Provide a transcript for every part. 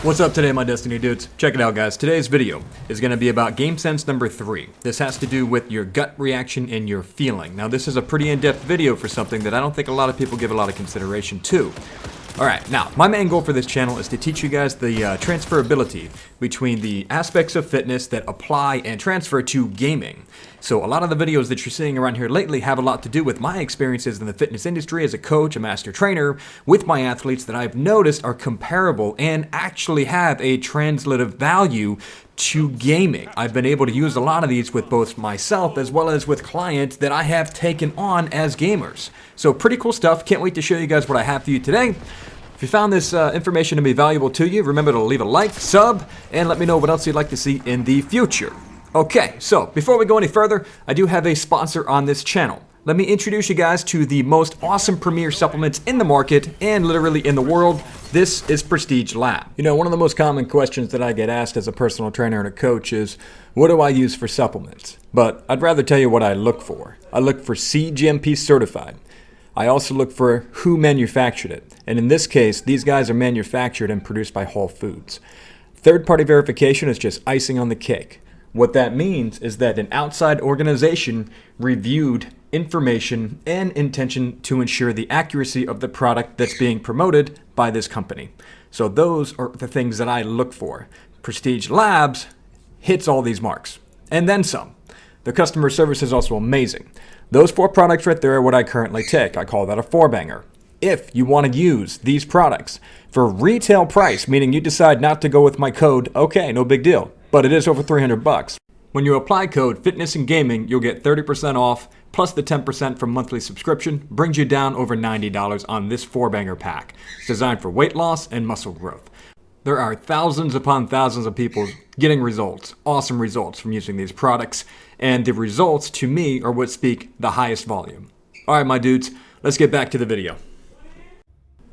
What's up today, my Destiny dudes? Check it out, guys. Today's video is going to be about game sense number 3. This has to do with your gut reaction and your feeling. Now, this is a pretty in-depth video for something that I don't think a lot of people give a lot of consideration to. Alright, now, my main goal for this channel is to teach you guys the transferability between the aspects of fitness that apply and transfer to gaming. So a lot of the videos that you're seeing around here lately have a lot to do with my experiences in the fitness industry as a coach, a master trainer, with my athletes that I've noticed are comparable and actually have a translative value to gaming. I've been able to use a lot of these with both myself as well as with clients that I have taken on as gamers. So pretty cool stuff. Can't wait to show you guys what I have for you today. If you found this information to be valuable to you, remember to leave a like, sub, and let me know what else you'd like to see in the future. Okay, so before we go any further, I do have a sponsor on this channel. Let me introduce you guys to the most awesome premier supplements in the market and literally in the world. This is Prestige Lab. You know, one of the most common questions that I get asked as a personal trainer and a coach is, what do I use for supplements? But I'd rather tell you what I look for. I look for CGMP certified. I also look for who manufactured it. And in this case, these guys are manufactured and produced by Whole Foods. Third-party verification is just icing on the cake. What that means is that an outside organization reviewed information and intention to ensure the accuracy of the product that's being promoted by this company. So those are the things that I look for. Prestige Labs hits all these marks, and then some. The customer service is also amazing. Those 4 products right there are what I currently take. I call that a 4-banger. If you want to use these products for retail price, meaning you decide not to go with my code, okay, no big deal. But it is over $300. When you apply code Fitness and Gaming, you'll get 30% off, plus the 10% from monthly subscription, brings you down over $90 on this 4-banger pack. It's designed for weight loss and muscle growth. There are thousands upon thousands of people getting results, awesome results from using these products, and the results, to me, are what speak the highest volume. Alright, my dudes, let's get back to the video.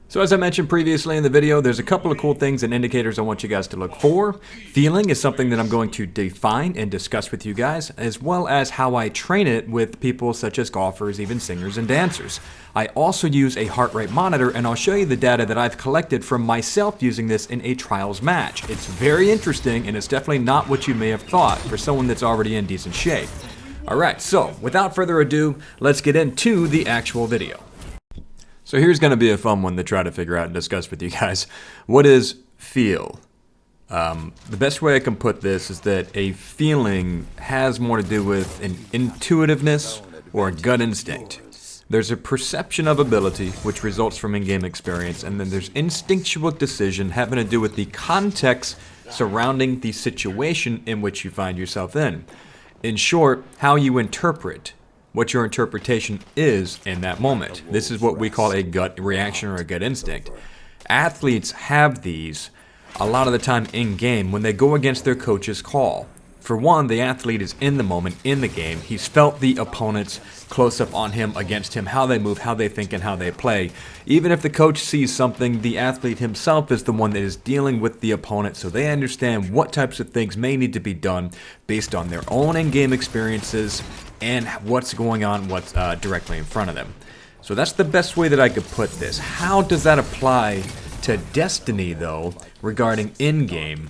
So as I mentioned previously in the video, there's a couple of cool things and indicators I want you guys to look for. Feeling is something that I'm going to define and discuss with you guys, as well as how I train it with people such as golfers, even singers and dancers. I also use a heart rate monitor, and I'll show you the data that I've collected from myself using this in a trials match. It's very interesting, and it's definitely not what you may have thought for someone that's already in decent shape. Alright, so without further ado, let's get into the actual video. So here's going to be a fun one to try to figure out and discuss with you guys. What is feel? The best way I can put this is that a feeling has more to do with an intuitiveness or a gut instinct. There's a perception of ability, which results from in-game experience, and then there's instinctual decision having to do with the context surrounding the situation in which you find yourself in. In short, how you interpret what your interpretation is in that moment. This is what we call a gut reaction or a gut instinct. Athletes have these a lot of the time in-game when they go against their coach's call. For one, the athlete is in the moment, in the game. He's felt the opponent's close-up on him, against him, how they move, how they think, and how they play. Even if the coach sees something, the athlete himself is the one that is dealing with the opponent, so they understand what types of things may need to be done based on their own in-game experiences and what's going on, what's directly in front of them. So that's the best way that I could put this. How does that apply to Destiny, though, regarding in-game?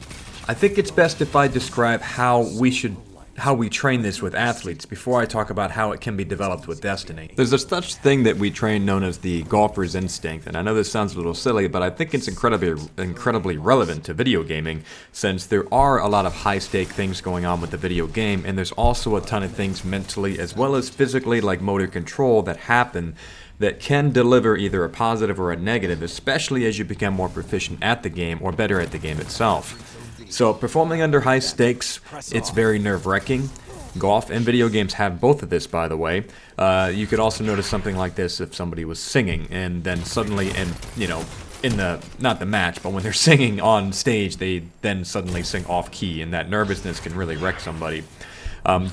I think it's best if I describe how we train this with athletes before I talk about how it can be developed with Destiny. There's a such thing that we train known as the golfer's instinct, and I know this sounds a little silly, but I think it's incredibly relevant to video gaming, since there are a lot of high-stake things going on with the video game, and there's also a ton of things mentally as well as physically, like motor control, that happen that can deliver either a positive or a negative, especially as you become more proficient at the game or better at the game itself. So performing under high stakes, it's very nerve-wracking. Golf and video games have both of this, by the way. You could also notice something like this if somebody was singing, and then suddenly, not the match, but when they're singing on stage, they then suddenly sing off-key, and that nervousness can really wreck somebody.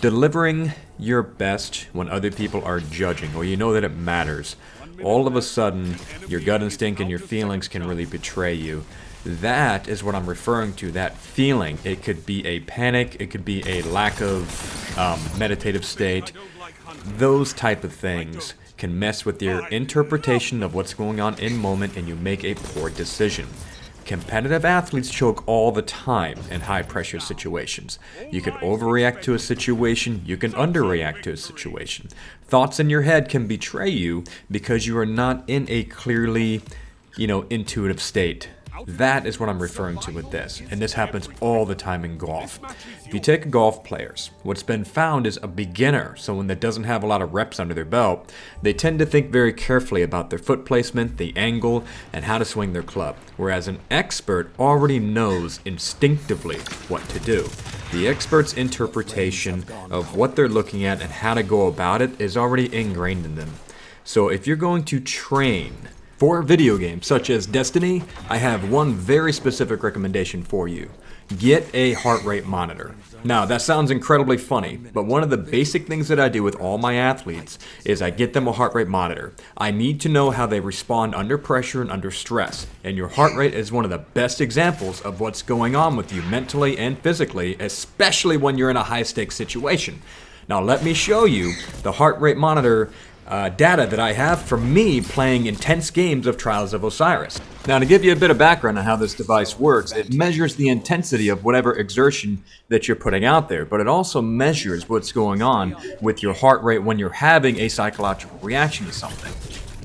Delivering your best when other people are judging, or you know that it matters. All of a sudden, your gut instinct and your feelings can really betray you. That is what I'm referring to, that feeling. It could be a panic, it could be a lack of meditative state. Those type of things can mess with your interpretation of what's going on in moment, and you make a poor decision. Competitive athletes choke all the time in high-pressure situations. You can overreact to a situation, you can underreact to a situation. Thoughts in your head can betray you because you are not in a clearly, intuitive state. That is what I'm referring to with this, and this happens all the time in golf. If you take golf players, what's been found is a beginner, someone that doesn't have a lot of reps under their belt, they tend to think very carefully about their foot placement, the angle, and how to swing their club, whereas an expert already knows instinctively what to do. The expert's interpretation of what they're looking at and how to go about it is already ingrained in them. So if you're going to train for video games such as Destiny, I have one very specific recommendation for you. Get a heart rate monitor. Now, that sounds incredibly funny, but one of the basic things that I do with all my athletes is I get them a heart rate monitor. I need to know how they respond under pressure and under stress, and your heart rate is one of the best examples of what's going on with you mentally and physically, especially when you're in a high-stakes situation. Now, let me show you the heart rate monitor data that I have from me playing intense games of Trials of Osiris. Now, to give you a bit of background on how this device works, it measures the intensity of whatever exertion that you're putting out there, but it also measures what's going on with your heart rate when you're having a psychological reaction to something.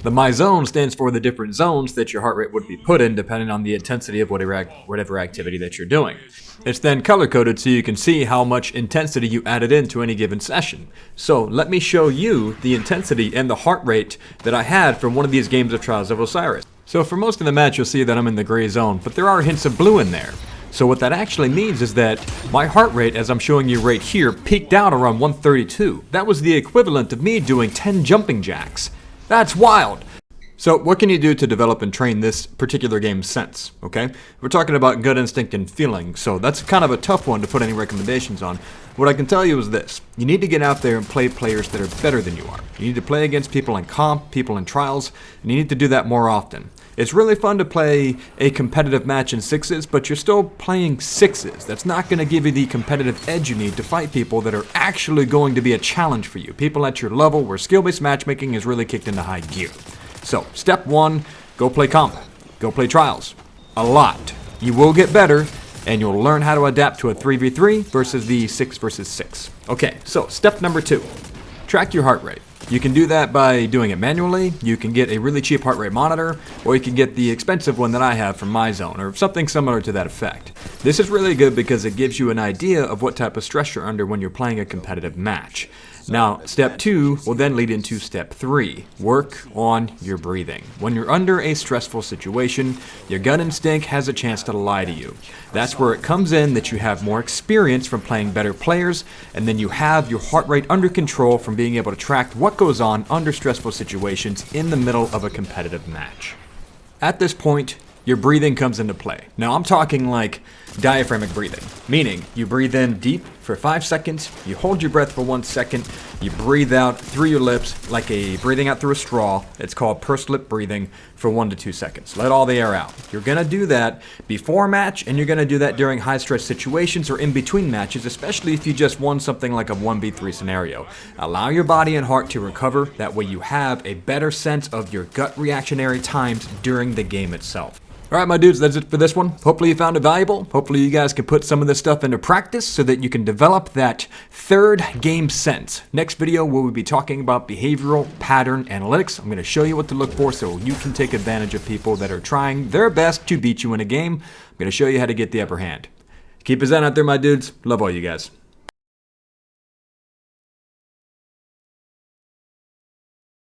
The My Zone stands for the different zones that your heart rate would be put in depending on the intensity of whatever activity that you're doing. It's then color-coded so you can see how much intensity you added into any given session. So let me show you the intensity and the heart rate that I had from one of these games of Trials of Osiris. So for most of the match you'll see that I'm in the gray zone, but there are hints of blue in there. So what that actually means is that my heart rate, as I'm showing you right here, peaked out around 132. That was the equivalent of me doing 10 jumping jacks. That's wild! So what can you do to develop and train this particular game's sense, okay? We're talking about gut instinct and feeling, so that's kind of a tough one to put any recommendations on. What I can tell you is this. You need to get out there and play players that are better than you are. You need to play against people in comp, people in trials, and you need to do that more often. It's really fun to play a competitive match in sixes, but you're still playing sixes. That's not going to give you the competitive edge you need to fight people that are actually going to be a challenge for you. People at your level where skill-based matchmaking is really kicked into high gear. So, step one, go play comp. Go play trials. A lot. You will get better, and you'll learn how to adapt to a 3v3 versus the 6 versus 6. Okay, so step number 2. Track your heart rate. You can do that by doing it manually, you can get a really cheap heart rate monitor, or you can get the expensive one that I have from My Zone, or something similar to that effect. This is really good because it gives you an idea of what type of stress you're under when you're playing a competitive match. Now, step 2 will then lead into step 3. Work on your breathing. When you're under a stressful situation, your gut instinct has a chance to lie to you. That's where it comes in that you have more experience from playing better players, and then you have your heart rate under control from being able to track what goes on under stressful situations in the middle of a competitive match. At this point, your breathing comes into play. Now, I'm talking like diaphragmatic breathing, meaning you breathe in deep for 5 seconds, you hold your breath for 1 second, you breathe out through your lips like a breathing out through a straw. It's called pursed lip breathing for 1 to 2 seconds. Let all the air out. You're going to do that before a match, and you're going to do that during high stress situations or in between matches, especially if you just won something like a 1v3 scenario. Allow your body and heart to recover. That way you have a better sense of your gut reactionary times during the game itself. Alright my dudes, that's it for this one. Hopefully you found it valuable. Hopefully you guys can put some of this stuff into practice so that you can develop that third game sense. Next video we'll be talking about behavioral pattern analytics. I'm going to show you what to look for so you can take advantage of people that are trying their best to beat you in a game. I'm going to show you how to get the upper hand. Keep it zen out there my dudes. Love all you guys.